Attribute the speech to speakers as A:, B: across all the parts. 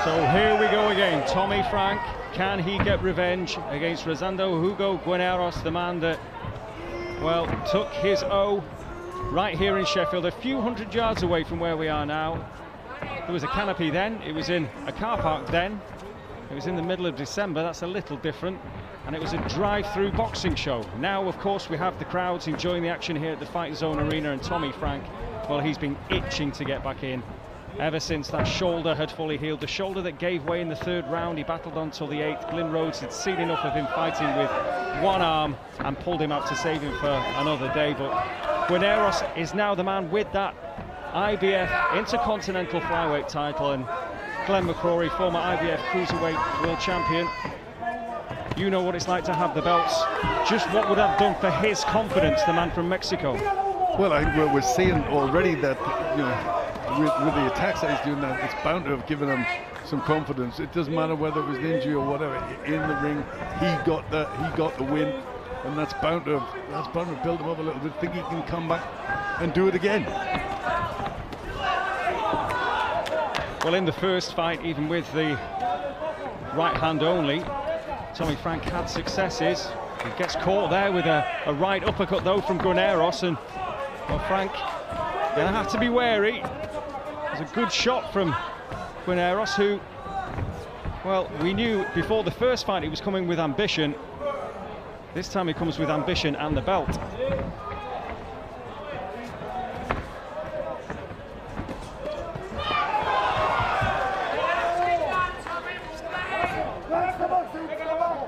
A: So here we go again. Tommy Frank, can he get revenge against Rosendo Hugo Guarneros, the man that, well, took his O right here in Sheffield, a few hundred yards away from where we are now. There was a canopy then, it was in a car park then, it was in the middle of December, that's a little different, and it was a drive-through boxing show. Now, of course, we have the crowds enjoying the action here at the Fight Zone Arena, and Tommy Frank, well, he's been itching to get back in ever since that shoulder had fully healed. The shoulder that gave way in the third round, he battled on till the 8th. Glyn Rhodes had seen enough of him fighting with one arm and pulled him out to save him for another day. But Guarneros is now the man with that IBF Intercontinental Flyweight title, and Glenn McCrory, former IBF Cruiserweight World Champion, you know what it's like to have the belts. Just what would have done for his confidence, the man from Mexico?
B: Well, we're seeing already that, you know, with the attacks that he's doing, that it's bound to have given him some confidence. It doesn't matter whether it was an injury or whatever. In the ring, he got the win, and that's bound to build him up a little bit. Think he can come back and do it again.
A: Well, in the first fight, even with the right hand only, Tommy Frank had successes. He gets caught there with a right uppercut though from Guarneros, and well, Frank gonna have to be wary. It was a good shot from Guarneros, who, well, we knew before the first fight he was coming with ambition. This time he comes with ambition and the belt.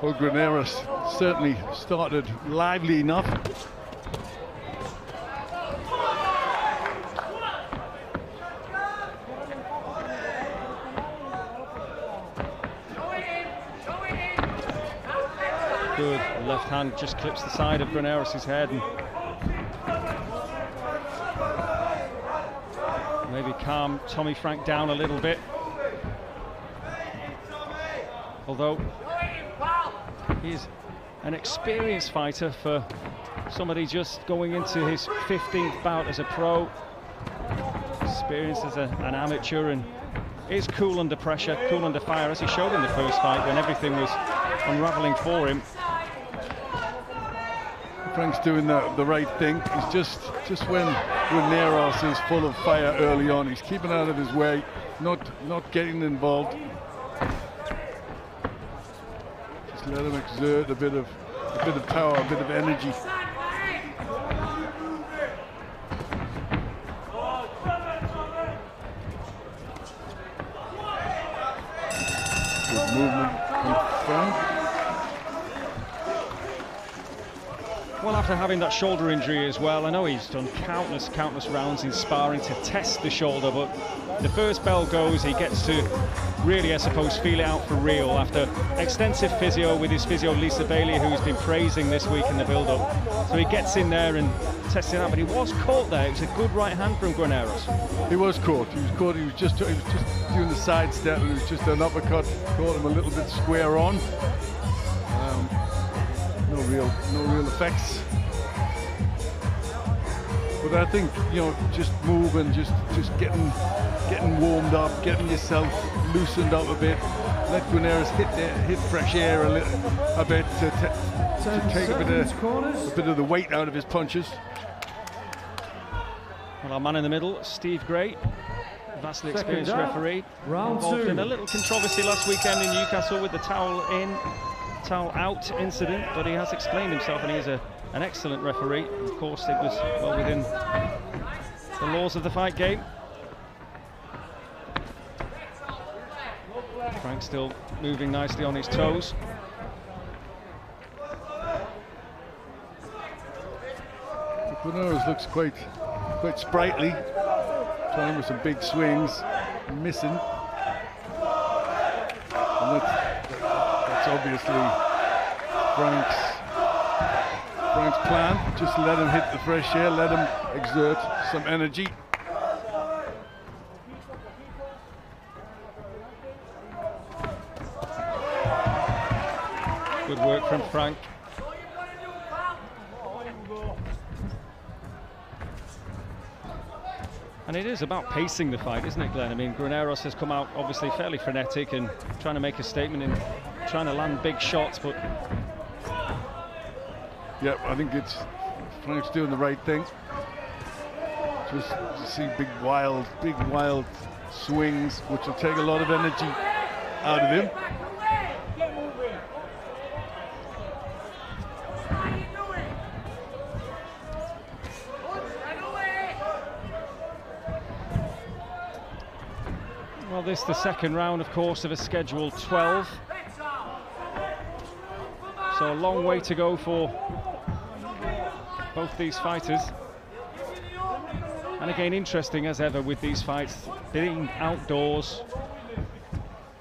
B: Well, Guarneros certainly started lively enough.
A: Good left hand just clips the side of Guarneros' head and maybe calm Tommy Frank down a little bit. Although he's an experienced fighter for somebody just going into his 15th bout as a pro, experienced as an amateur, and is cool under pressure, cool under fire, as he showed in the first fight when everything was unraveling for him.
B: Frank's doing the right thing. He's just when Guarneros is full of fire early on, he's keeping out of his way, not getting involved. Just let him exert a bit of power, a bit of energy. Good movement from Frank.
A: Well, after having that shoulder injury as well, I know he's done countless rounds in sparring to test the shoulder, but the first bell goes, he gets to really, I suppose, feel it out for real after extensive physio with his physio Lisa Bailey, who's been praising this week in the build-up. So he gets in there and tests it out, but he was caught there. It was a good right hand from Guarneros.
B: He was caught. He was just doing the side step, and it was just an uppercut, caught him a little bit square on. No real effects. But I think, you know, just moving, just getting warmed up, getting yourself loosened up a bit. Let Guarneros hit fresh air a bit to take a bit of the weight out of his punches.
A: Well, our man in the middle, Steve Gray, vastly experienced referee, involved in a little controversy last weekend in Newcastle with the towel out incident, but he has explained himself, and he's an excellent referee. Of course, it was well within the laws of the fight game. Frank still moving nicely on his toes.
B: Guarneros looks quite sprightly, trying with some big swings, missing. And that's obviously Frank's plan. Just let him hit the fresh air, let him exert some energy.
A: Good work from Frank. And it is about pacing the fight, isn't it, Glenn? I mean, Guarneros has come out obviously fairly frenetic and trying to make a statement and trying to land big shots, but...
B: Yeah, I think it's Frank's doing the right thing. Just to see big wild swings, which will take a lot of energy out of him.
A: Well, this is the second round, of course, of a scheduled 12. So a long way to go for both these fighters. And again, interesting as ever with these fights, being outdoors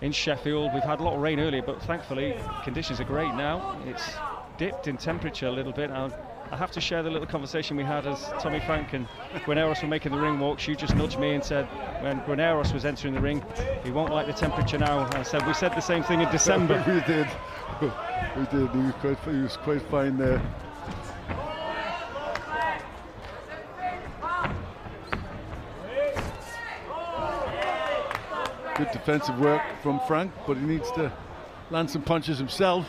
A: in Sheffield. We've had a lot of rain earlier, but thankfully conditions are great now. It's dipped in temperature a little bit. I have to share the little conversation we had as Tommy Frank and Guarneros were making the ring walks. You just nudged me and said when Guarneros was entering the ring, he won't like the temperature now. And I said, we said the same thing in December.
B: We did. We did. He was quite fine there. Good defensive work from Frank, but he needs to land some punches himself.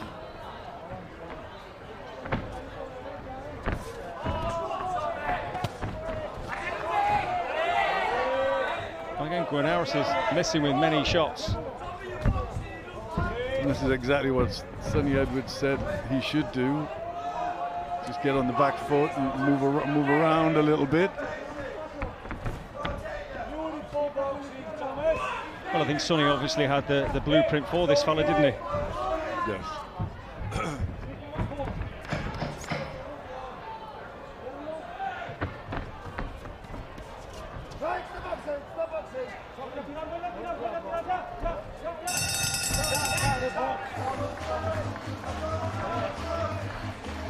A: Again, Guarneros is missing with many shots.
B: And this is exactly what Sonny Edwards said he should do. Just get on the back foot and move around a little bit.
A: Well, I think Sonny obviously had the blueprint for this fella, didn't he?
B: Yes.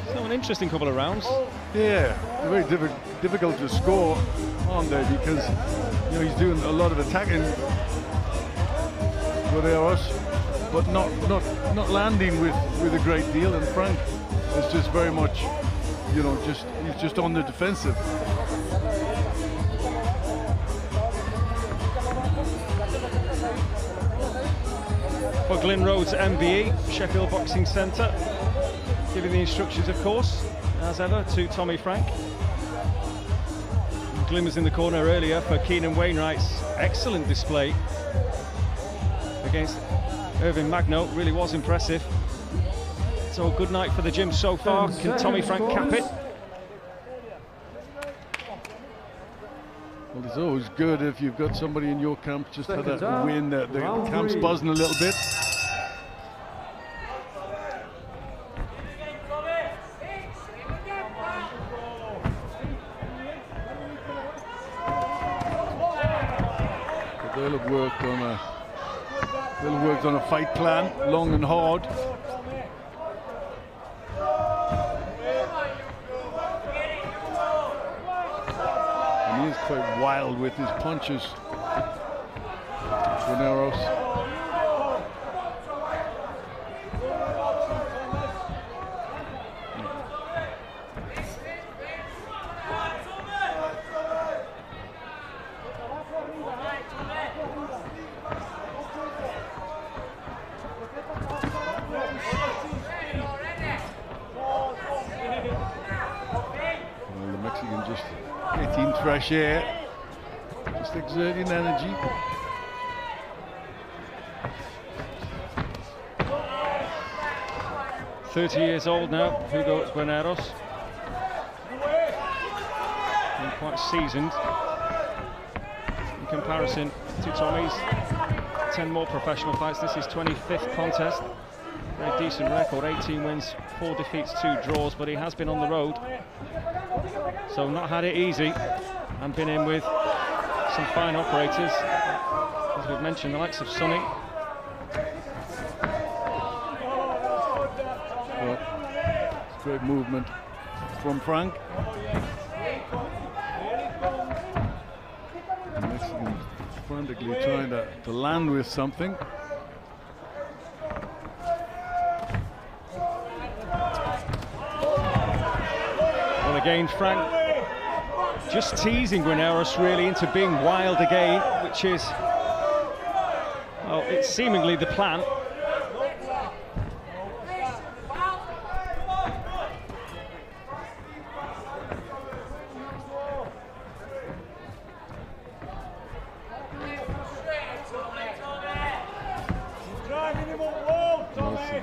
A: Still an interesting couple of rounds.
B: Yeah, very difficult to score on there because he's doing a lot of attacking, Guarneros, but not landing with a great deal. And Frank is just very much, he's just on the defensive.
A: For Glyn Rhodes MBE, Sheffield Boxing Centre, giving the instructions, of course, as ever, to Tommy Frank. Glyn was in the corner earlier for Keenan Wainwright's excellent display against Irvin Magno. Really was impressive. So a good night for the gym so far. Can Tommy Frank cap it?
B: Well, it's always good if you've got somebody in your camp just had a win. The camp's buzzing a little bit. But they'll have worked on a fight plan, long and hard. He is quite wild with his punches, Guarneros. Well, the Mexican just getting fresh air, just exerting energy.
A: "30 years old now, Hugo Guarneros. And quite seasoned in comparison to Tommy's 10 more professional fights. This is 25th contest. Very decent record, 18 wins, 4 defeats, 2 draws, but he has been on the road. So not had it easy, and been in with some fine operators, as we've mentioned, the likes of Sonny.
B: Well, it's great movement from Frank. The Mexican frantically trying to land with something.
A: Well, again, Frank just teasing Guarneros really into being wild again, which is, well, it's seemingly the plan.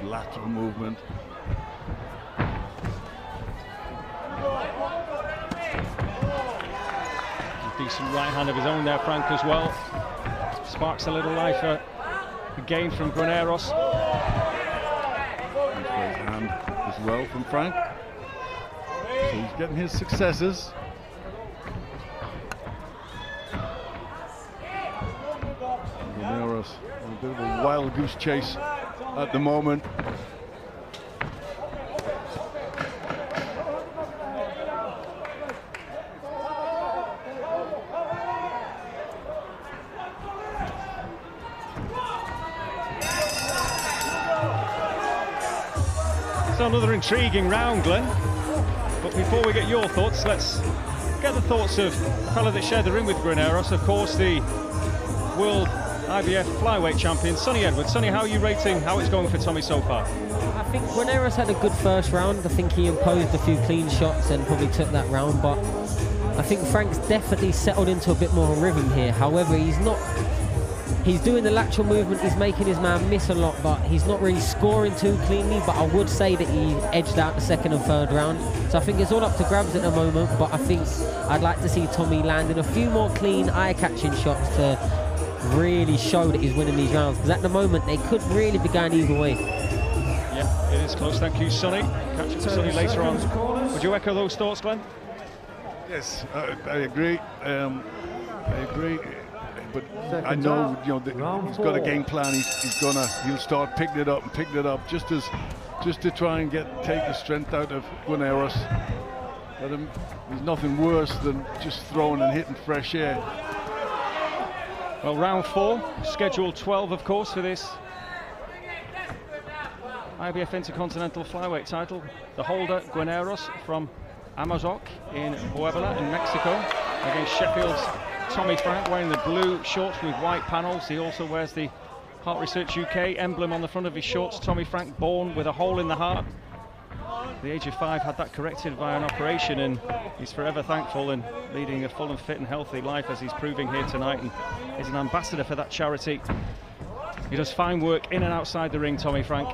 B: Lateral movement.
A: Decent right hand of his own there, Frank, as well. Sparks a little life again from Guarneros.
B: Nice right hand as well from Frank. So he's getting his successes. Guarneros on a bit of a wild goose chase at the moment.
A: So another intriguing round, Glenn. But before we get your thoughts, let's get the thoughts of the fellow that shared the ring with Guarneros, of course, the world IBF flyweight champion, Sonny Edwards. Sonny, how are you rating how it's going for Tommy so far?
C: I think Guarneros had a good first round. I think he imposed a few clean shots and probably took that round, but I think Frank's definitely settled into a bit more of a rhythm here. However, he's doing the lateral movement, he's making his man miss a lot, but he's not really scoring too cleanly. But I would say that he edged out the second and third round. So I think it's all up to grabs at the moment, but I think I'd like to see Tommy landing a few more clean, eye-catching shots to really show that he's winning these rounds, because at the moment they could really be going either way.
A: Yeah, it is close. Thank you, Sonny. Catch up with Sonny later on. Would you echo those thoughts, Glenn?
B: Yes, I agree. I agree. But I know, you know, he's got a game plan. He'll start picking it up and picking it up just to try and take the strength out of Guarneros. But there's nothing worse than just throwing and hitting fresh air.
A: Well, round 4, scheduled 12, of course, for this IBF Intercontinental Flyweight title. The holder, Guarneros, from Amazoc in Puebla in Mexico, against Sheffield's Tommy Frank, wearing the blue shorts with white panels. He also wears the Heart Research UK emblem on the front of his shorts. Tommy Frank, born with a hole in the heart. At the age of 5, had that corrected by an operation, and he's forever thankful and leading a full and fit and healthy life, as he's proving here tonight, and is an ambassador for that charity. He does fine work in and outside the ring, Tommy Frank.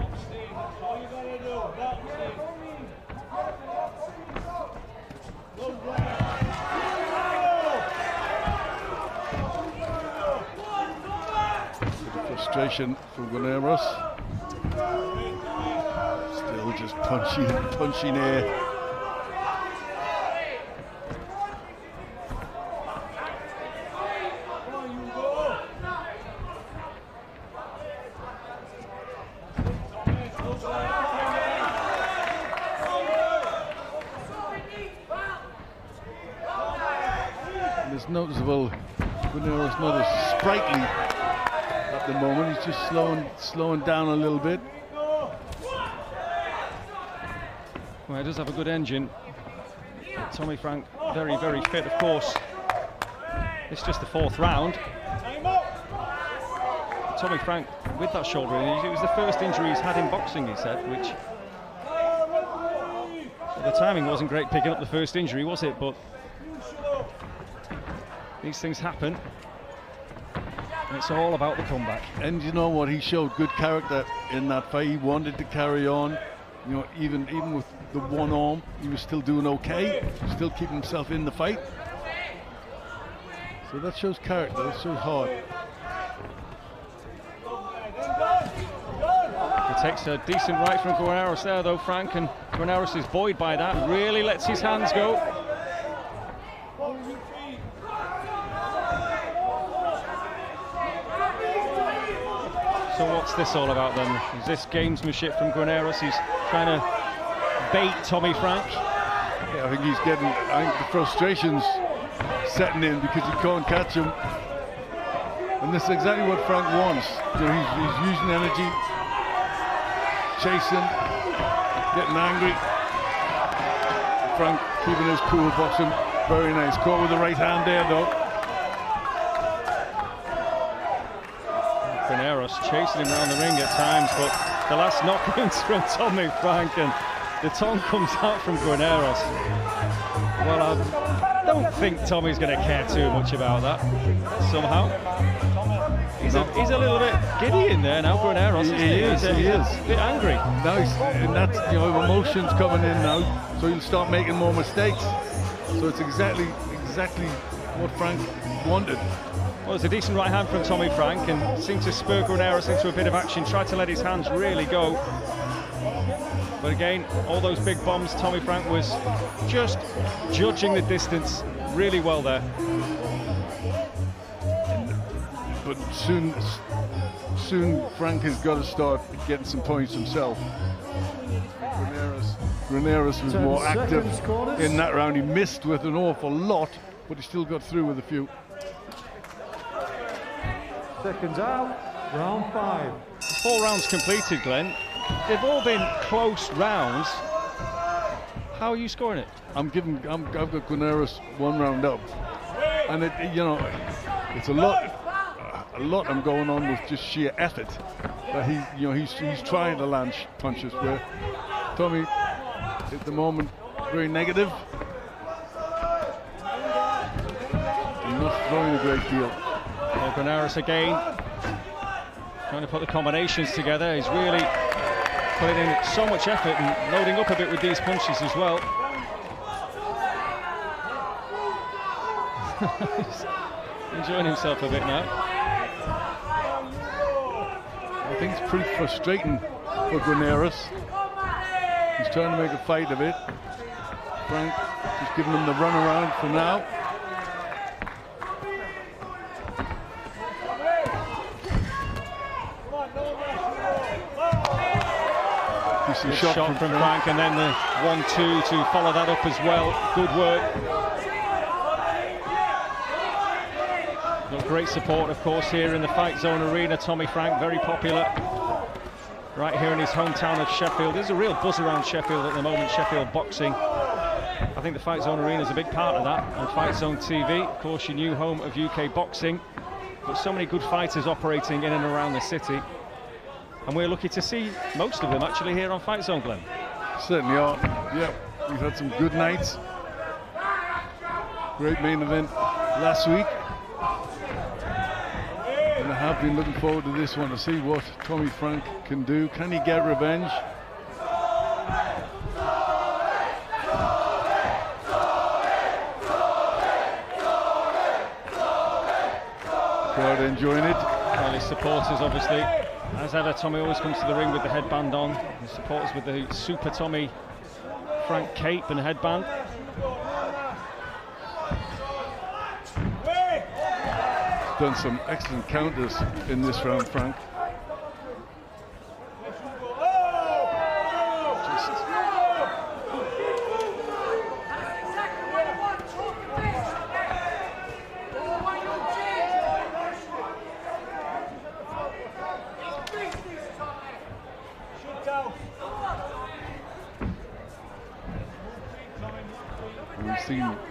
B: Frustration from Guarneros. Still just punching air. And it's noticeable Guarneros not as sprightly at the moment. He's just slowing down a little bit.
A: Well, he does have a good engine. Tommy Frank, very, very fit, of course. It's just the 4th round. Tommy Frank, with that shoulder injury, it was the first injury he's had in boxing, he said, which... Well, the timing wasn't great picking up the first injury, was it? But these things happen. And it's all about the comeback.
B: And you know what? He showed good character in that fight. He wanted to carry on. You know, even with the one arm, he was still doing okay. Still keeping himself in the fight. So that shows character. That shows heart.
A: He takes a decent right from Guarneros there, though, Frank, and Guarneros is buoyed by that. Really lets his hands go. So what's this all about then? Is this gamesmanship from Guarneros? He's trying to bait Tommy Frank.
B: Yeah, I think the frustration's setting in because he can't catch him. And this is exactly what Frank wants. You know, he's using energy, chasing, getting angry. Frank keeping his cool, boxing Very nice. Caught with the right hand there, though.
A: Guarneros chasing him around the ring at times, but the last knockouts from Tommy Frank, and the tongue comes out from Guarneros. Well, I don't think Tommy's going to care too much about that somehow. He's a little bit giddy in there now, Guarneros.
B: He is
A: a bit angry.
B: Now and that's, you know, emotions coming in now, so he'll start making more mistakes. So it's exactly what Frank wanted.
A: Well, it's a decent right hand from Tommy Frank, and seemed to spur Guarneros into a bit of action. Tried to let his hands really go. But again, all those big bombs, Tommy Frank was just judging the distance really well there.
B: But soon Frank has got to start getting some points himself. Guarneros was more active in that round. He missed with an awful lot, but he still got through with a few.
D: Seconds out, round 5.
A: 4 rounds completed, Glenn. They've all been close rounds. How are you scoring it?
B: I've got Guarneros 1 round up, and it's a lot I'm going on with just sheer effort. But he's trying to land punches where Tommy at the moment very negative. He's not throwing a great deal.
A: Well, Guarneros again trying to put the combinations together. He's really putting in so much effort and loading up a bit with these punches as well. He's enjoying himself a bit now.
B: I think it's pretty frustrating for Guarneros. He's trying to make a fight of it. Frank just giving him the run around for now.
A: Good shot from Frank, and then the 1-2 to follow that up as well. Good work. Got great support, of course, here in the Fight Zone Arena. Tommy Frank, very popular right here in his hometown of Sheffield. There's a real buzz around Sheffield at the moment, Sheffield boxing. I think the Fight Zone Arena is a big part of that. On Fight Zone TV, of course, your new home of UK boxing. But so many good fighters operating in and around the city. And we're lucky to see most of them actually here on Fight Zone, Glenn.
B: Certainly are. Yeah, we've had some good nights. Great main event last week. And I have been looking forward to this one to see what Tommy Frank can do. Can he get revenge? Crowd enjoying it.
A: Well, his supporters, obviously. As ever, Tommy always comes to the ring with the headband on. His supporters with the Super Tommy Frank cape and headband.
B: Done some excellent counters in this round, Frank.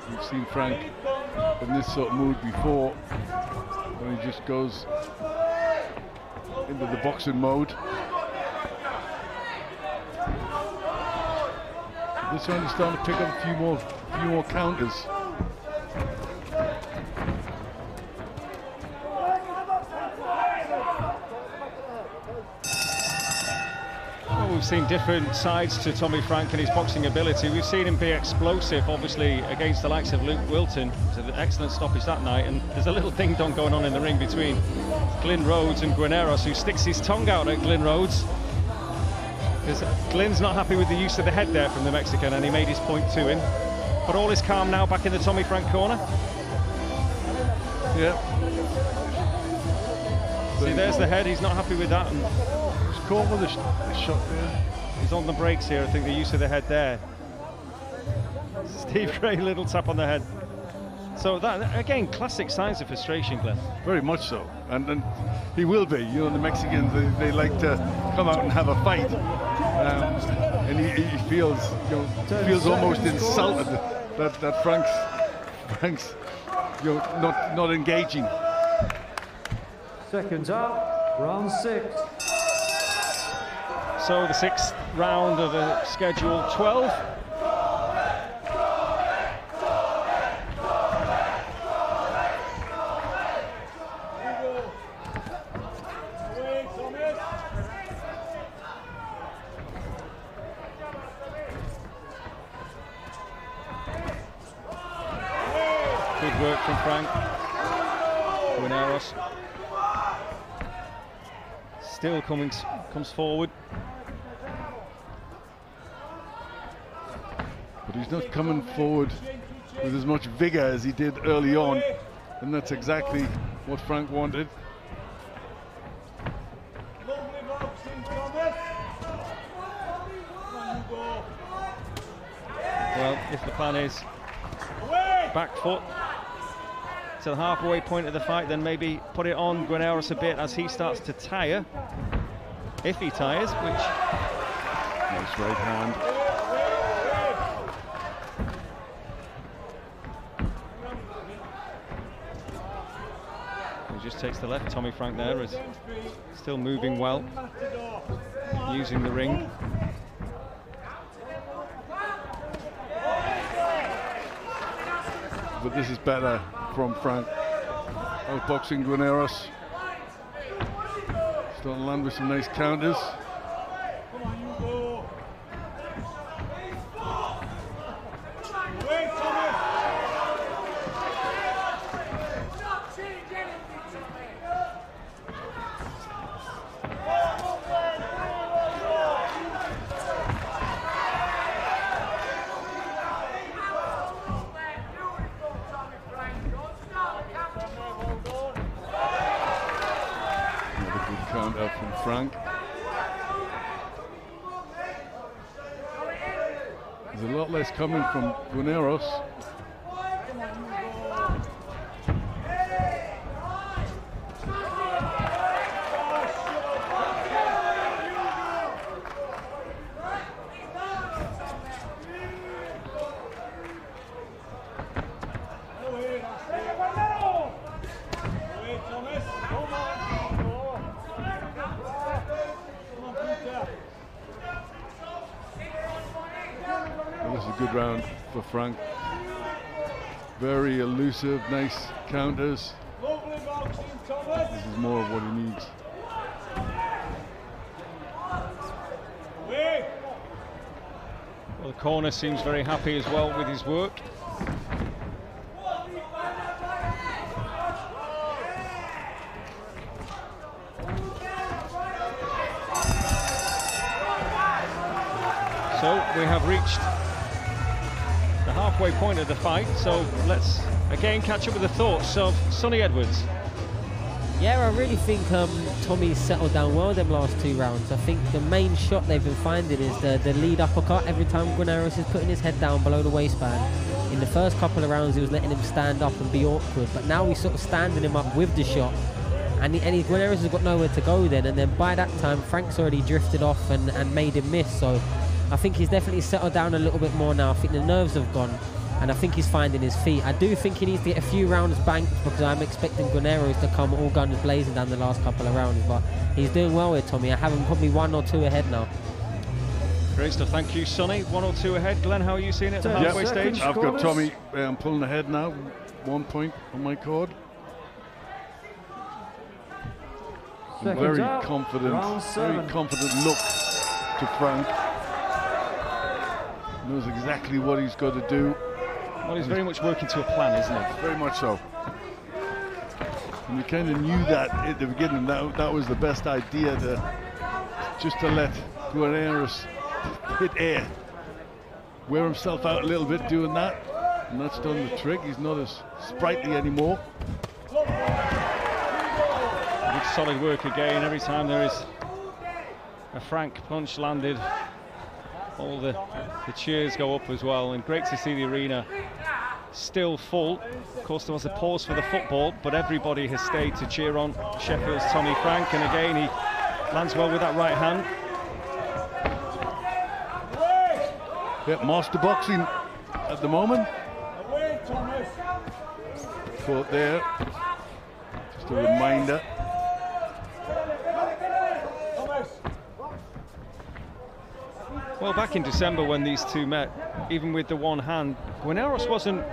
B: We've seen Frank in this sort of mood before, when he just goes into the boxing mode. This round he's starting to pick up a few more counters.
A: We've seen different sides to Tommy Frank and his boxing ability. We've seen him be explosive, obviously, against the likes of Luke Wilton. It's an excellent stoppage that night, and there's a little ding-dong going on in the ring between Glyn Rhodes and Guarneros, who sticks his tongue out at Glyn Rhodes. Because Glyn's not happy with the use of the head there from the Mexican, and he made his point to him. But all is calm now back in the Tommy Frank corner.
B: Yeah.
A: See, there's the head, he's not happy with that. And
B: caught with a shot there.
A: He's on the brakes here, I think, the use of the head there. Steve Gray, little tap on the head. So that, again, classic signs of frustration, Glenn.
B: Very much so, and he will be. You know, the Mexicans, they like to come out and have a fight, and he feels, almost insulted that Frank's Frank's not engaging.
D: Seconds out, round 6.
A: So the 6th round of a scheduled 12. Good work from Frank. Guarneros still comes forward.
B: But he's not coming forward with as much vigor as he did early on, and that's exactly what Frank wanted.
A: Well, if the plan is back foot to the halfway point of the fight, then maybe put it on Guarneros a bit as he starts to tire. If he tires, which...
B: Nice right hand.
A: He just takes the left. Tommy Frank there is still moving well, using the ring.
B: But this is better from Frank. Outboxing Guarneros. Starting to land with some nice counters. Counter from Frank. There's a lot less coming from Guarneros. This is a good round for Frank. Very elusive, nice counters. This is more of what he needs.
A: Well, the corner seems very happy as well with his work. So we have reached the halfway point of the fight, so let's again catch up with the thoughts of Sonny Edwards.
C: Yeah, I really think Tommy's settled down well them last 2 rounds. I think the main shot they've been finding is the lead uppercut every time Guarneros is putting his head down below the waistband. In the first couple of rounds he was letting him stand up and be awkward, but now he's sort of standing him up with the shot. And Guarneros has got nowhere to go then, and then by that time Frank's already drifted off and made him miss. So I think he's definitely settled down a little bit more now. I think the nerves have gone, and I think he's finding his feet. I do think he needs to get a few rounds banked, because I'm expecting Guarneros to come all guns blazing down the last couple of rounds. But he's doing well with Tommy. I have him probably 1 or 2 ahead now.
A: Great stuff, thank you, Sonny. 1 or 2 ahead. Glenn, how are you seeing it at the halfway stage?
B: I've got Tommy pulling ahead now, 1 point on my cord. Very confident look to Frank. Knows exactly what he's got to do.
A: Well, he's very much working to a plan, isn't he?
B: Very much so. And you kind of knew that at the beginning. That was the best idea, just to let Guarneros hit air, wear himself out a little bit doing that, and that's done the trick. He's not as sprightly anymore.
A: Good solid work again. Every time there is a Frank punch landed, all the cheers go up as well, and great to see the arena still full. Of course, there was a pause for the football, but everybody has stayed to cheer on Sheffield's Tommy Frank, and again he lands well with that right hand.
B: Yeah, master boxing at the moment. caught there. Just a reminder.
A: Well, back in December when these two met, even with the one hand, Guarneros wasn't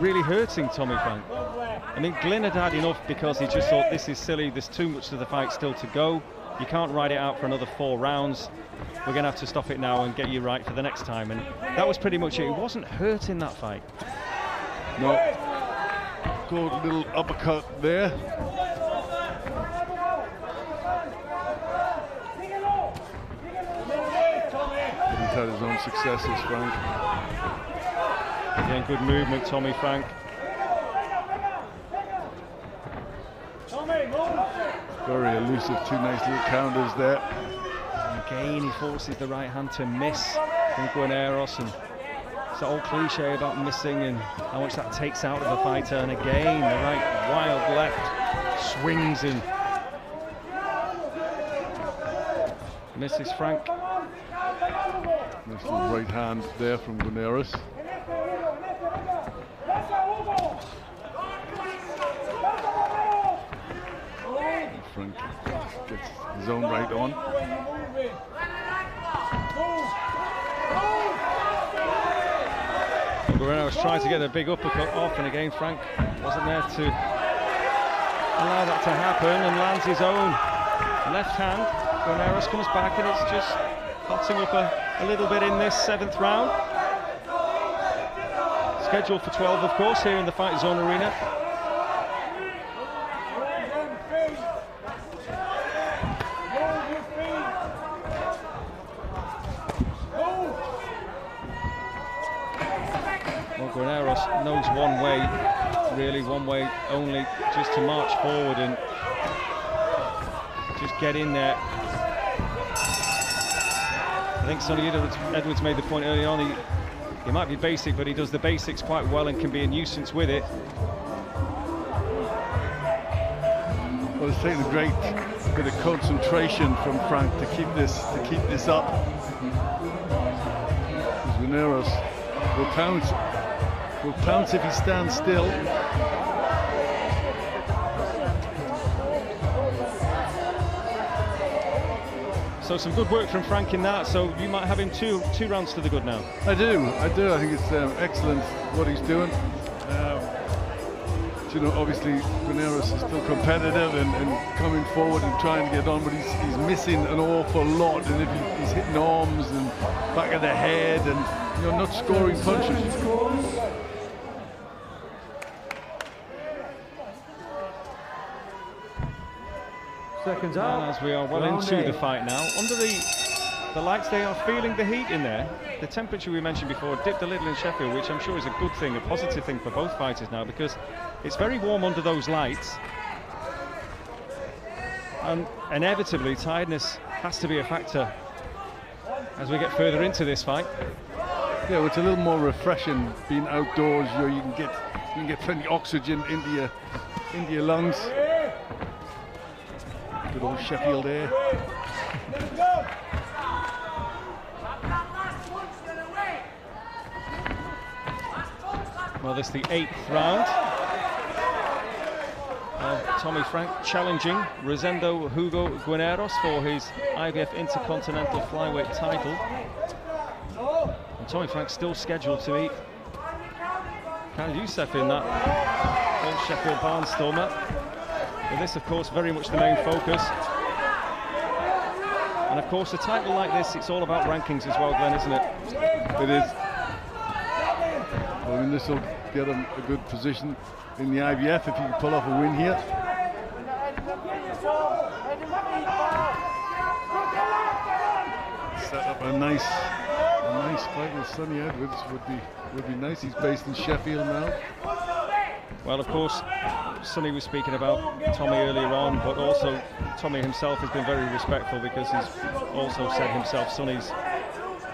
A: really hurting Tommy Frank. I mean, Glyn had had enough because he just thought, this is silly, there's too much of the fight still to go. You can't ride it out for another 4 rounds. We're going to have to stop it now and get you right for the next time. And that was pretty much it. He wasn't hurting that fight.
B: No. Caught a little uppercut there. But he's had his own successes, Frank.
A: Again, good movement, Tommy Frank.
B: Very elusive, 2 nice little counters there.
A: And again, he forces the right hand to miss from Guarneros, and it's that old cliche about missing and how much that takes out of a fighter. And again, the right wild left swings and misses Frank.
B: Nice little right hand there from Guarneros. Frank gets his own right on.
A: Guarneros tried to get a big uppercut off, and again Frank wasn't there to allow that to happen, and lands his own left hand. Guarneros comes back, and it's just hotting up a little bit in this 7th round. Scheduled for 12, of course, here in the Fight Zone Arena. Guarneros knows one way, really one way only, just to march forward and just get in there. I think Sonny Edwards made the point early on, he might be basic, but he does the basics quite well and can be a nuisance with it.
B: Well, it's taken a great bit of concentration from Frank to keep this up. Guarneros will pounce if he stands still.
A: So some good work from Frank in that, so you might have him two rounds to the good now.
B: I do. I think it's excellent what he's doing. You know, obviously Guarneros is still competitive and coming forward and trying to get on, but he's missing an awful lot, and if he's hitting arms and back of the head and, you know, not scoring punches.
D: Seconds
A: And
D: out.
A: as we are well into the fight now, under the lights, they are feeling the heat in there. The temperature we mentioned before dipped a little in Sheffield, which I'm sure is a good thing, a positive thing for both fighters now, because it's very warm under those lights. And inevitably, tiredness has to be a factor as we get further into this fight.
B: Yeah, well, it's a little more refreshing being outdoors. You know, you can get plenty of oxygen into your lungs. Good old Sheffield air.
A: Well, this is the 8th round of Tommy Frank challenging Rosendo Hugo Guarneros for his IBF Intercontinental Flyweight title. And Tommy Frank's still scheduled to meet Khalid Youssef in that old Sheffield Barnstormer. But this, of course, very much the main focus. And of course, a title like this, it's all about rankings as well, Glenn, isn't it?
B: It is. Well, I mean, this will get him a good position in the IBF if he can pull off a win here. Set up a nice fight with Sonny Edwards would be nice. He's based in Sheffield now.
A: Well, of course, Sonny was speaking about Tommy earlier on, but also Tommy himself has been very respectful, because he's also said himself Sonny's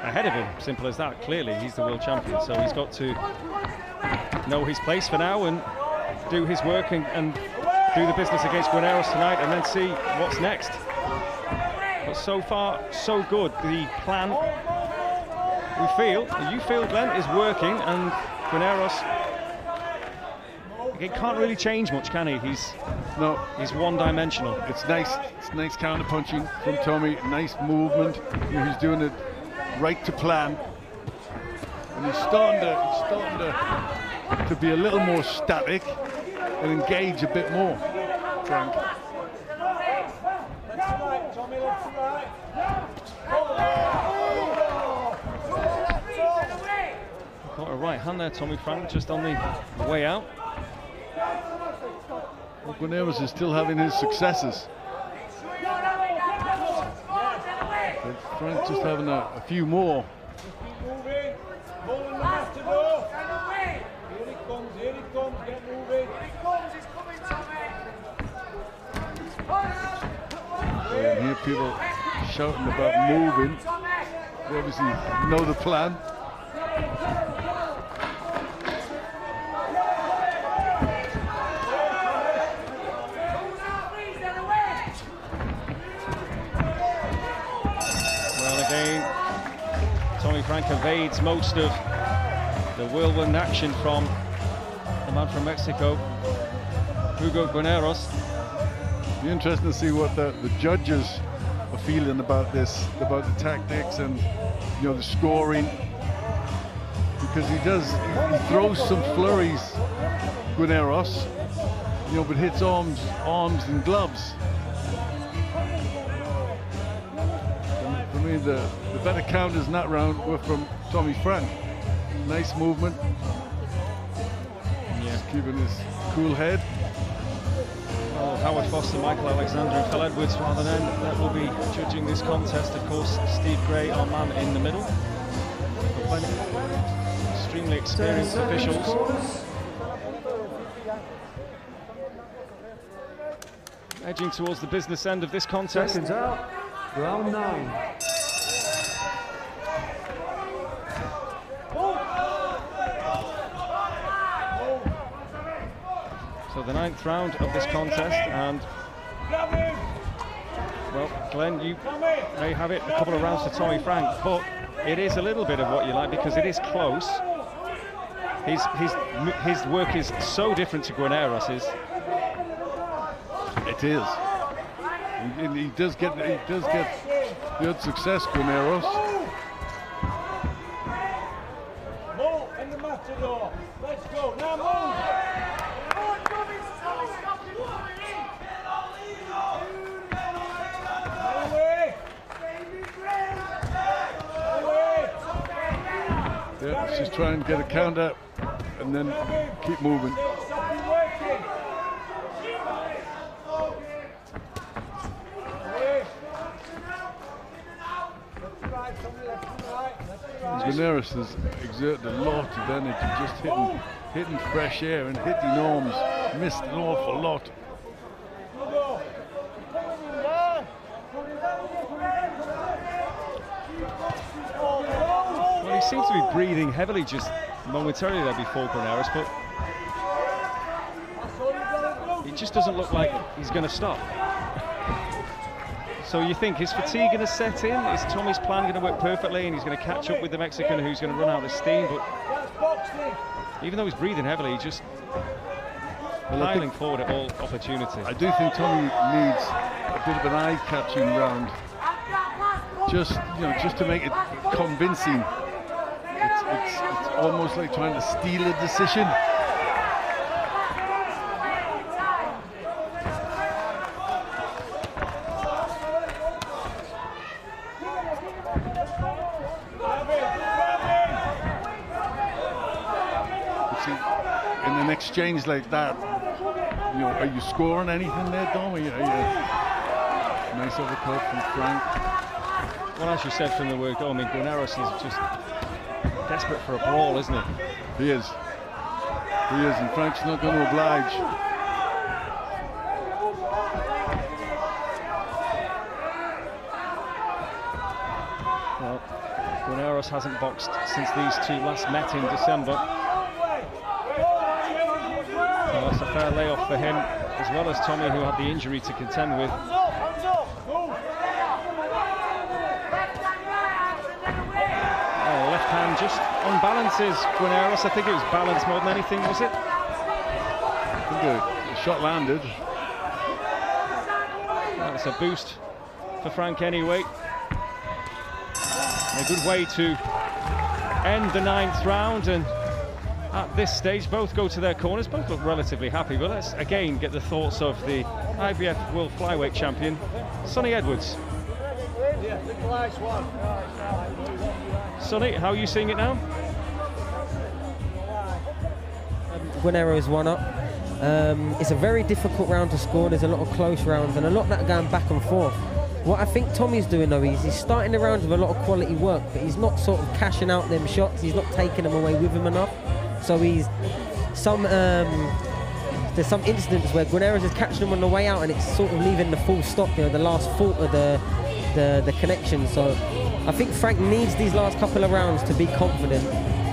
A: ahead of him. Simple as that. Clearly, he's the world champion, so he's got to know his place for now and do his work and do the business against Guarneros tonight, and then see what's next. But so far, so good. The plan, you feel, Glenn, is working, and Guarneros He can't really change much, can he? He's one-dimensional.
B: It's nice counter punching from Tommy. Nice movement. He's doing it right to plan, and he's starting to be a little more static and engage a bit more, Frank.
A: Got a right hand there, Tommy Frank, just on the way out.
B: Well, Guarneros is still having his successes. But Frank just having a few more. And here people shouting about moving. They obviously know the plan.
A: Well, again, Tommy Frank evades most of the whirlwind action from the man from Mexico, Hugo Guarneros.
B: Be interesting to see what the judges are feeling about this, about the tactics and the scoring, because he throws some flurries, Guarneros, but hits arms and gloves. For me, the better counters in that round were from Tommy Frank. Nice movement.
A: Yeah.
B: Just keeping his cool head.
A: Well, Howard Foster, Michael Alexander and Phil Edwards rather than that will be judging this contest. Of course, Steve Gray, our man in the middle. Extremely experienced officials. Edging towards the business end of this contest.
D: Seconds out. Round 9.
A: So the 9th round of this contest, and well, Glenn, you may have it a couple of rounds to Tommy Frank, but it is a little bit of what you like because it is close. His work is so different to Guarneros's.
B: It is. He does get good success, Guarneros.
E: Move in the matador. Let's go. Now move.
B: Yeah, just try and get a counter and then keep moving. Guarneros has exerted a lot of energy, just hitting fresh air and hitting arms. Missed an awful lot.
A: Well, he seems to be breathing heavily just momentarily there before Guarneros, but it just doesn't look like he's going to stop. So you think, is fatigue going to set in? Is Tommy's plan going to work perfectly and he's going to catch up with the Mexican who's going to run out of steam? But even though he's breathing heavily, he's just piling forward at all opportunity.
B: I do think Tommy needs a bit of an eye-catching round, just to make it convincing. It's almost like trying to steal a decision. In an exchange like that, are you scoring anything there, Dom? Nice overcut from Frank.
A: Well, as you said from the word go, I mean, Guarneros is just desperate for a brawl, isn't he?
B: He is. He is, and Frank's not going to oblige.
A: Well, Guarneros hasn't boxed since these two last met in December. So that's a fair layoff for him, as well as Tommy, who had the injury to contend with. Left hand just unbalances Guarneros. I think it was balance more than anything, was it?
B: the shot landed.
A: That's a boost for Frank anyway. A good way to end the 9th round, and at this stage both go to their corners, both look relatively happy. But let's again get the thoughts of the IBF World Flyweight Champion, Sonny Edwards. Sonny, how are you seeing it now?
C: Guarneros one up. It's a very difficult round to score. There's a lot of close rounds and a lot that are going back and forth. What I think Tommy's doing though is he's starting the rounds with a lot of quality work, but he's not sort of cashing out them shots. He's not taking them away with him enough. So he's there's some incidents where Guarneros is catching him on the way out and it's sort of leaving the full stop, the last fault of the connection. So I think Frank needs these last couple of rounds to be confident,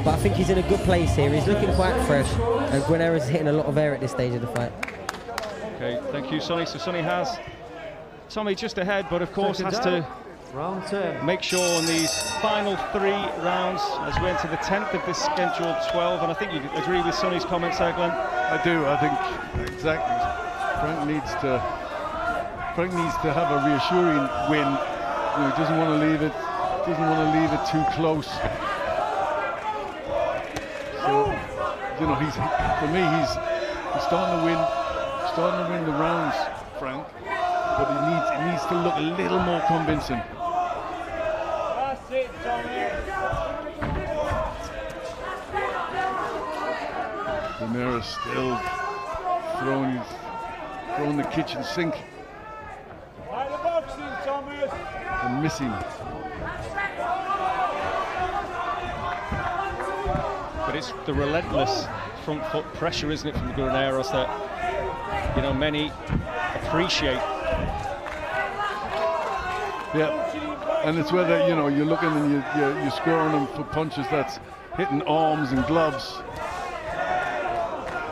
C: but I think he's in a good place here. He's looking quite fresh, and Guarneros is hitting a lot of air at this stage of the fight.
A: Okay, thank you, Sonny. So Sonny has Tommy just ahead, but of course has to
D: Round 10.
A: make sure on these final 3 rounds as we enter the 10th of this scheduled 12. And I think you agree with Sonny's comments there, Glenn.
B: I do. I think exactly. Frank needs to have a reassuring win. You know, he doesn't want to leave it. Doesn't want to leave it too close. So, you know, for me, he's starting to win the rounds, Frank. But he needs to look a little more convincing.
E: That's it, Tommy.
B: Guarneros still throwing the kitchen sink
E: Like the boxing, Thomas.
B: and missing.
A: But it's the relentless front foot pressure, isn't it, from Guarneros that, you know, many appreciate.
B: Yeah, and it's whether, you know, you're looking and you're scoring them for punches that's hitting arms and gloves.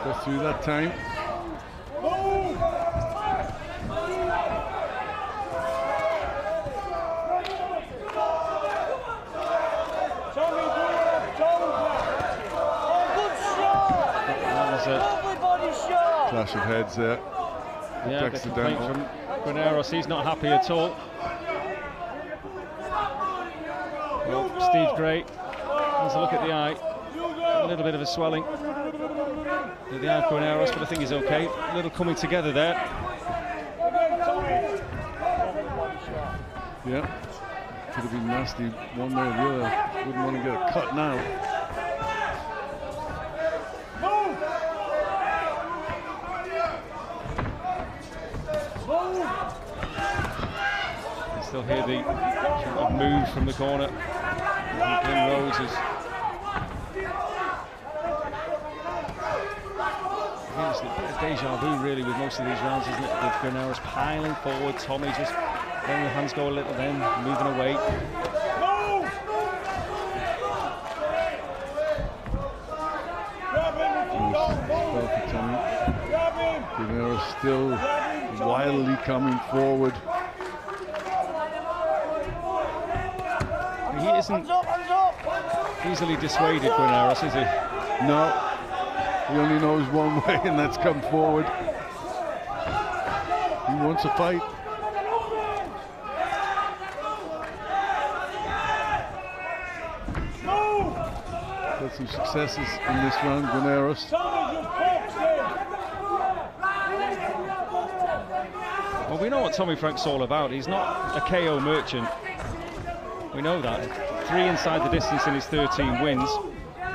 B: Go through that time. Clash of heads there.
A: Yeah,
B: Protects
A: the
B: the
A: complaint
B: down.
A: from Guarneros, he's not happy at all. Well, Steve Gray has a look at the eye. A little bit of a swelling at the eye of Guarneros, but I think he's okay. A little coming together there.
B: Yeah, could have been nasty one way or the other. Wouldn't want to get a cut now.
A: You still hear the sort of move from the corner. Glenn Rhodes is. It's a bit of deja vu really with most of these rounds, isn't it? With Guarneros piling forward, Tommy just letting the hands go a little, then moving away.
B: Guarneros still wildly coming forward.
A: He isn't easily dissuaded, Guarneros, is he?
B: No, he only knows one way, and that's come forward. He wants a fight. Got some successes in this round, Guarneros.
A: Well, we know what Tommy Frank's all about. He's not a KO merchant. We know that. 3 inside the distance in his 13 wins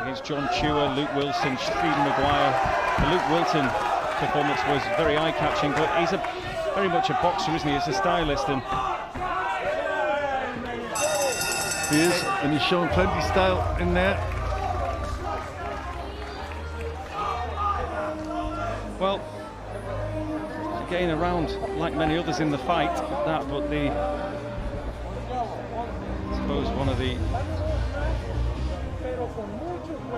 A: against John Chua, Luke Wilson, Stephen Maguire. The Luke Wilton performance was very eye-catching, but he's very much a boxer, isn't he? He's a stylist, and
B: he is, and he's shown plenty of style in there.
A: Well, again, a round like many others in the fight, but I suppose one of the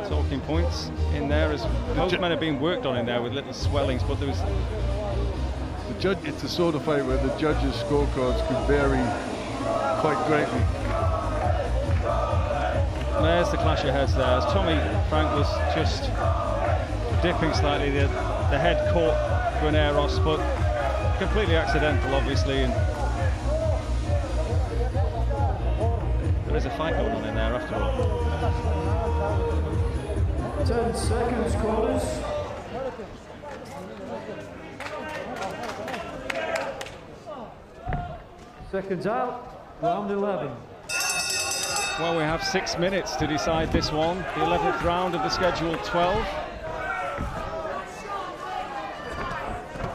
A: talking points in there is both men are being worked on in there with little swellings, but there was
B: the judge. It's a sort of fight where the judges' scorecards could vary quite greatly.
A: There's the clash of heads there, as Tommy Frank was just dipping slightly the the head caught Guarneros, but completely accidental, obviously. And there is a fight going on in there after all.
D: 10 seconds, callers. Seconds out, round 11.
A: Well, we have 6 minutes to decide this one, the 11th round of the scheduled 12.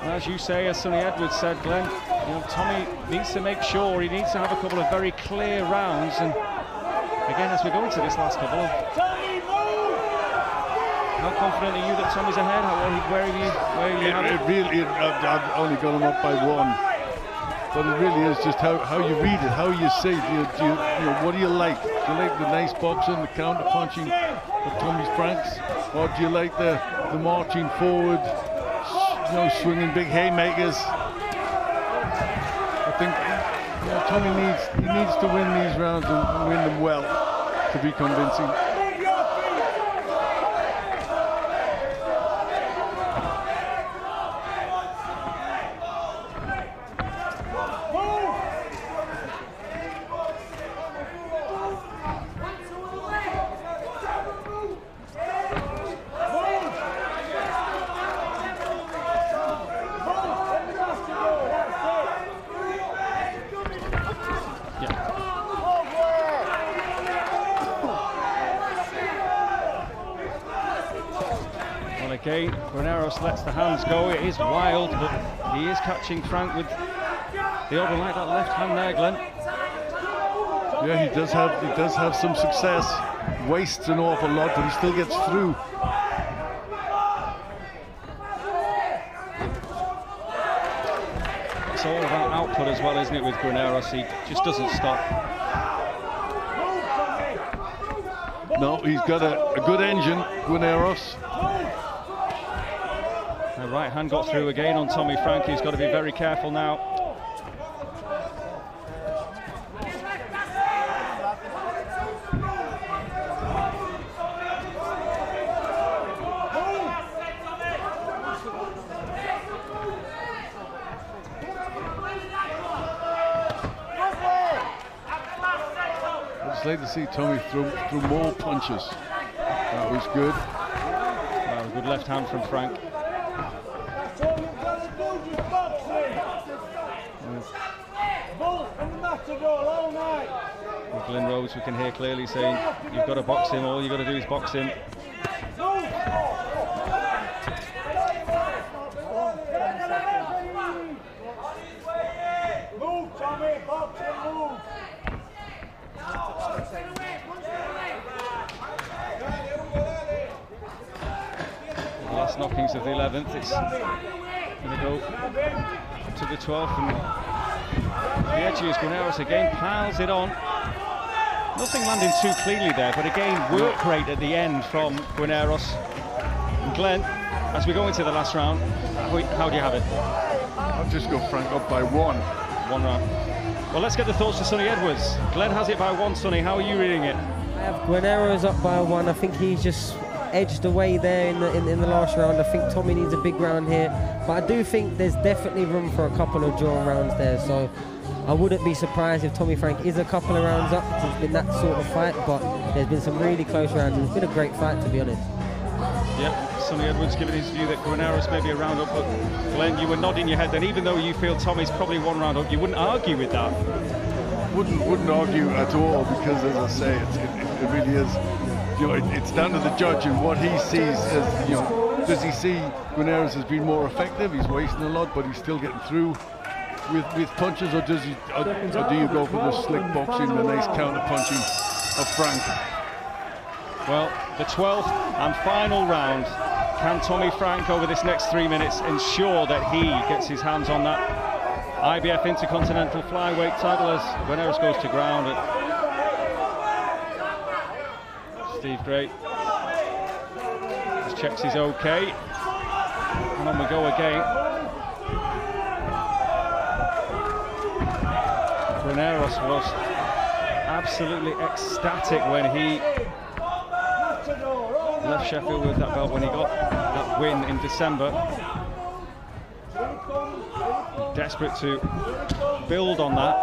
A: And as you say, as Sonny Edwards said, Glenn, you know, Tommy needs to make sure, he needs to have a couple of very clear rounds. And again, as we go into this last couple of... How confident are you that Tommy's ahead? Where are you
B: It really, I've only got him up by 1. But it really is just how you read it, how you see it. You know, what do you like? Do you like the nice boxing, the counter punching of Tommy Franks, or do you like the marching forward, you know, swinging big haymakers? I think, you know, Tommy needs to win these rounds and win them well to be convincing.
A: Again, Guarneros lets the hands go. It is wild, but he is catching Frank with the other, like that left hand there, Glenn.
B: Yeah, he does have some success. Wastes an awful lot, but he still gets through.
A: It's all about output as well, isn't it, with Guarneros? He just doesn't stop.
B: No, he's got a good engine, Guarneros.
A: The right hand got through again on Tommy Frank. He's got to be very careful now.
B: I'd just like to see Tommy throw more punches. That was good.
A: Well, a good left hand from Frank. Well, Glenn Rhodes, we can hear clearly saying, you've got to box him, all you've got to do is box him.
E: Move, Tommy, box and move.
A: The last knockings of the 11th, it's going to go to the 12th, and the edge is Guarneros again, piles it on. Nothing landing too cleanly there, but again, work rate at the end from Guarneros. And Glenn, as we go into the last round, how do you have it?
B: I've just got Frank up by 1.
A: 1 round. Well, let's get the thoughts to Sonny Edwards. Glenn has it by 1, Sonny. How are you reading it?
C: I have Guarneros up by 1. I think he's just edged away there in the last round. I think Tommy needs a big round here, but I do think there's definitely room for a couple of drawn rounds there. So I wouldn't be surprised if Tommy Frank is a couple of rounds up. It's been that sort of fight, but there's been some really close rounds. It's been a great fight, to be honest.
A: Yeah, Sonny Edwards giving his view that Guarneros may be a round up, but Glenn, you were nodding your head then, even though you feel Tommy's probably 1 round up, you wouldn't argue with that.
B: Wouldn't argue at all, because as I say, it really is. You know, it's down to the judge and what he sees as, you know, does he see Guarneros has been more effective? He's wasting a lot, but he's still getting through with punches, or does he, or do you go for the slick boxing, the nice counter punching of Frank?
A: Well, the 12th and final round. Can Tommy Frank, over this next 3 minutes, ensure that he gets his hands on that IBF Intercontinental Flyweight title as Guarneros goes to ground? Steve Gray just checks he's okay, and on we go again. Guarneros was absolutely ecstatic when he left Sheffield with that belt when he got that win in December. Desperate to build on that.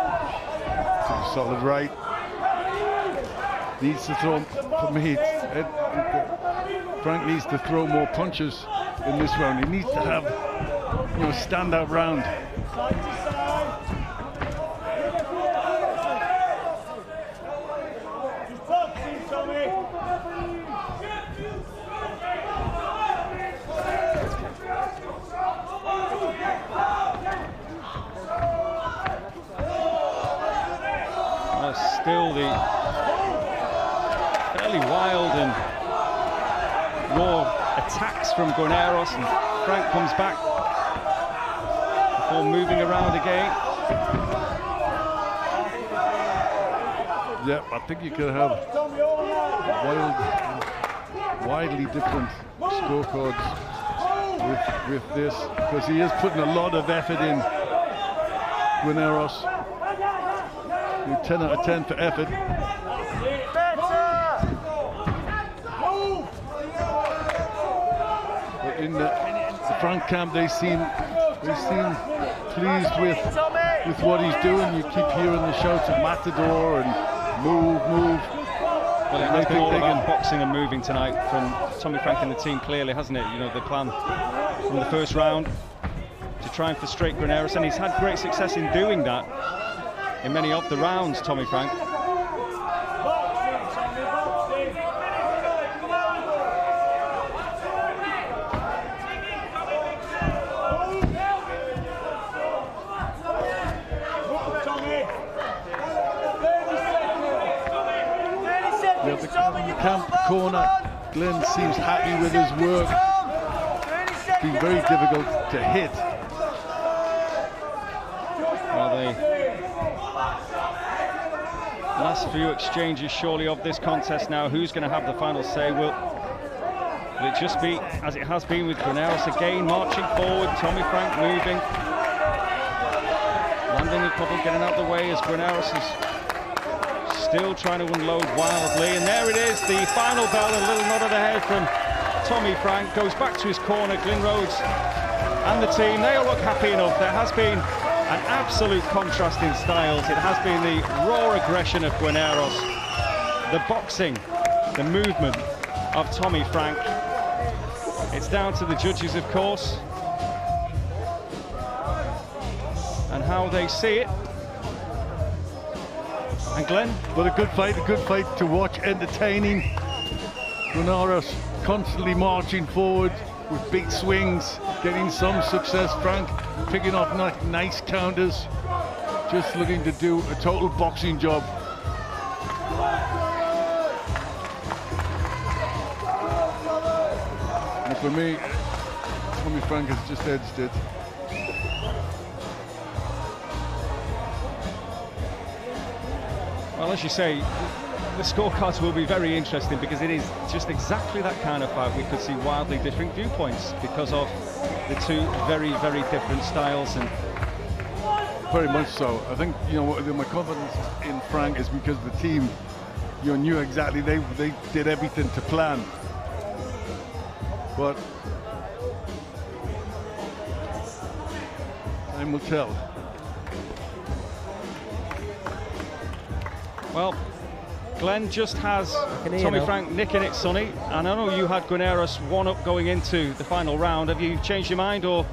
B: Solid right. Needs to throw, for me, Frank needs to throw more punches in this round. He needs to have, you know, standout round.
A: Still the fairly wild and raw attacks from Guarneros, and Frank comes back before moving around again.
B: Yeah, I think you could have widely different scorecards with this, because he is putting a lot of effort in, Guarneros. 10 out of 10 for effort. But in the Frank camp, they seem pleased with what he's doing. You keep hearing the shouts of Matador and move.
A: Well, it has been all about boxing and moving tonight from Tommy Frank and the team, clearly, hasn't it? You know, the plan from the first round to try and frustrate Guarneros, and he's had great success in doing that in many of the rounds, Tommy Frank.
B: Yeah, the camp corner, Glenn seems happy with his work. It's been very difficult to hit.
A: Well, the last few exchanges surely of this contest now. Who's going to have the final say? Will it just be as it has been with Guarneros again, marching forward, Tommy Frank moving, landing a couple, getting out the way as Guarneros is still trying to unload wildly, and there it is, the final bell, a little nod of the head from Tommy Frank, goes back to his corner. Glyn Rhodes and the team, they all look happy enough. There has been an absolute contrast in styles. It has been the raw aggression of Guarneros, the boxing, the movement of Tommy Frank. It's down to the judges, of course, and how they see it. And Glenn?
B: But a good fight to watch, entertaining. Guarneros constantly marching forward with big swings, getting some success. Frank picking off nice counters, just looking to do a total boxing job. And for me, Tommy Frank has just edged it.
A: Well, as you say, the scorecards will be very interesting, because it is just exactly that kind of fight. We could see wildly different viewpoints because of the two very, very different styles. And
B: very much so. I think, you know, my confidence in Frank is because the team, you know, knew exactly, they did everything to plan. But time will tell.
A: Well, Glenn just has Tommy Frank nicking it, Sonny. And I know you had Guarneros one up going into the final round. Have you changed your mind, or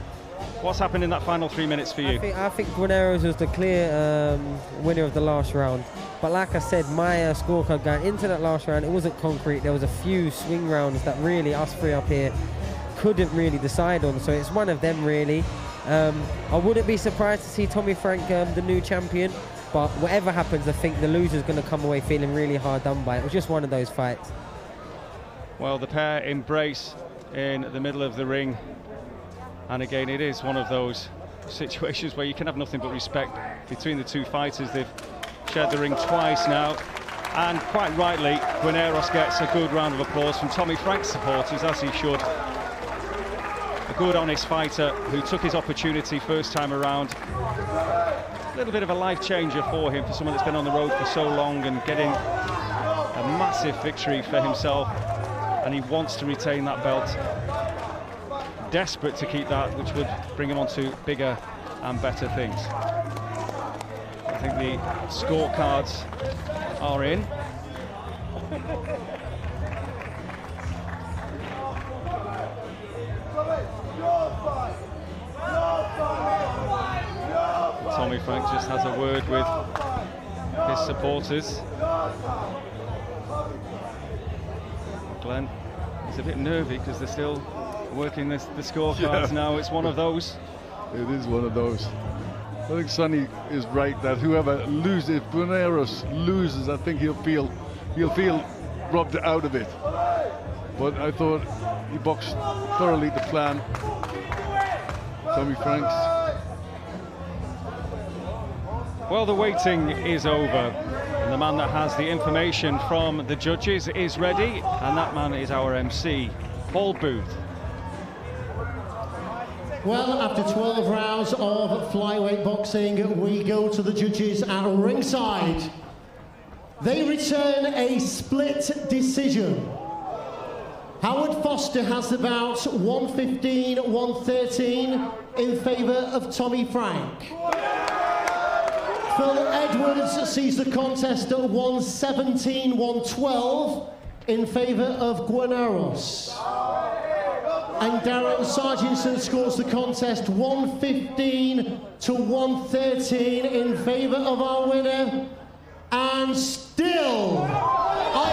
A: what's happened in that final 3 minutes for you?
C: I think Guarneros was the clear winner of the last round. But like I said, my scorecard going into that last round, it wasn't concrete. There was a few swing rounds that really us three up here couldn't really decide on. So it's one of them, really. I wouldn't be surprised to see Tommy Frank the new champion. But whatever happens, I think the loser's going to come away feeling really hard done by it. It was just one of those fights.
A: Well, the pair embrace in the middle of the ring. And again, it is one of those situations where you can have nothing but respect between the two fighters. They've shared the ring twice now. And quite rightly, Guarneros gets a good round of applause from Tommy Frank's supporters, as he should. A good, honest fighter who took his opportunity first time around. A little bit of a life changer for him, for someone that's been on the road for so long, and getting a massive victory for himself and he wants to retain that belt. Desperate to keep that, which would bring him on to bigger and better things. I think the scorecards are in. Tommy Frank just has a word with his supporters. Glenn is a bit nervy because they're still working the scorecards now. It's one of those.
B: It is one of those. I think Sonny is right that whoever loses, if Guarneros loses, I think he'll feel robbed out of it. But I thought he boxed thoroughly to plan. Tommy Franks.
A: Well, the waiting is over, and the man that has the information from the judges is ready, and that man is our MC, Paul Booth.
F: Well, after 12 rounds of flyweight boxing, we go to the judges at ringside. They return a split decision. Howard Foster has the bout 115-113 in favour of Tommy Frank. Phil Edwards sees the contest at 117-112 in favour of Guarneros. And Darren Sargentson scores the contest 115-113 in favour of our winner. And still, I